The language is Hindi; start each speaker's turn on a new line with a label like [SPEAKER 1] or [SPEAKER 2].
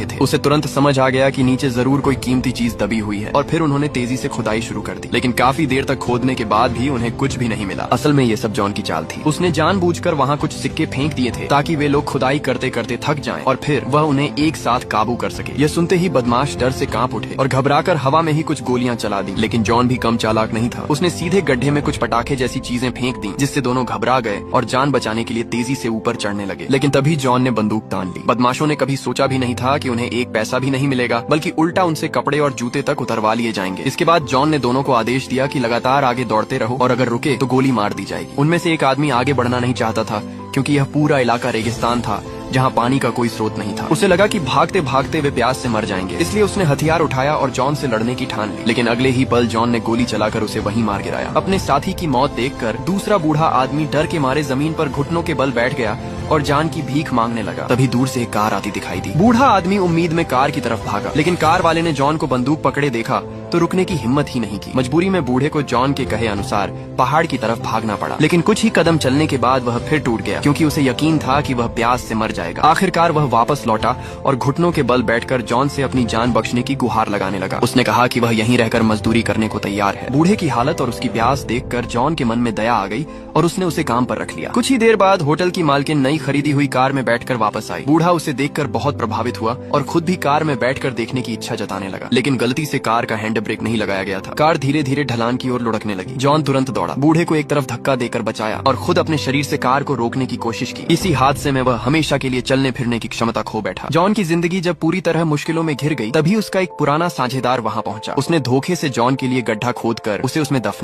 [SPEAKER 1] रहे थे। उसे तुरंत समझ आ गया कि नीचे जरूर कोई कीमती चीज दबी हुई है और फिर उन्होंने तेजी से खुदाई शुरू कर दी। लेकिन काफी देर तक खोदने के बाद भी उन्हें कुछ भी नहीं मिला। असल में ये सब जॉन की चाल थी। उसने जानबूझकर वहाँ कुछ सिक्के फेंक दिए थे ताकि वे लोग खुदाई करते करते थक जाएं और फिर वह उन्हें एक साथ काबू कर सके। यह सुनते ही बदमाश डर से कांप उठे और घबराकर हवा में ही कुछ गोलियां चला दी। लेकिन जॉन भी कम चालाक नहीं था। उसने सीधे गड्ढे में कुछ पटाखे जैसी चीजें फेंक दी, जिससे दोनों घबरा गए और जान बचाने के लिए तेजी से ऊपर चढ़ने लगे। लेकिन तभी जॉन ने बंदूक तान ली। बदमाशों ने कभी सोचा भी नहीं था कि उन्हें एक पैसा भी नहीं मिलेगा, बल्कि उल्टा उनसे कपड़े और जूते तक उतरवा लिए जाएंगे। इसके बाद जॉन ने दोनों को आदेश दिया कि लगातार आगे दौड़ते रहो और अगर रुके तो गोली मार दी जाएगी। उनमें से एक आदमी आगे बढ़ना नहीं चाहता था क्योंकि यह पूरा इलाका रेगिस्तान था जहाँ पानी का कोई स्रोत नहीं था। उसे लगा कि भागते भागते वे प्यास से मर जाएंगे, इसलिए उसने हथियार उठाया और जॉन से लड़ने की ठान ली। लेकिन अगले ही पल जॉन ने गोली चलाकर उसे वहीं मार गिराया। अपने साथी की मौत देखकर दूसरा बूढ़ा आदमी डर के मारे जमीन पर घुटनों के बल बैठ गया और जान की भीख मांगने लगा। तभी दूर से एक कार आती दिखाई दी। बूढ़ा आदमी उम्मीद में कार की तरफ भागा, लेकिन कार वाले ने जॉन को बंदूक पकड़े देखा तो रुकने की हिम्मत ही नहीं की। मजबूरी में बूढ़े को जॉन के कहे अनुसार पहाड़ की तरफ भागना पड़ा। लेकिन कुछ ही कदम चलने के बाद वह फिर टूट गया क्योंकि उसे यकीन था कि वह प्यास से मर जाएगा। आखिरकार वह वापस लौटा और घुटनों के बल बैठकर जॉन से अपनी जान बख्शने की गुहार लगाने लगा। उसने कहा कि वह यहीं रहकर मजदूरी करने को तैयार है। बूढ़े की हालत और उसकी प्यास देखकर जॉन के मन में दया आ गई और उसने उसे काम पर रख लिया। कुछ ही देर बाद होटल की मालकिन नई खरीदी हुई कार में बैठकर वापस आई। बूढ़ा उसे देखकर बहुत प्रभावित हुआ और खुद भी कार में बैठकर देखने की इच्छा जताने लगा। लेकिन गलती से कार का हैंड ब्रेक नहीं लगाया गया था। कार धीरे धीरे ढलान की ओर लुढ़कने लगी। जॉन तुरंत दौड़ा, बूढ़े को एक तरफ धक्का देकर बचाया और खुद अपने शरीर से कार को रोकने की कोशिश की। इसी हादसे में वह हमेशा के लिए चलने फिरने की क्षमता खो बैठा। जॉन की जिंदगी जब पूरी तरह मुश्किलों में घिर गई, तभी उसका एक पुराना साझेदार वहाँ पहुंचा। उसने धोखे से जॉन के लिए गड्ढा खोदकर उसे उसमें दफन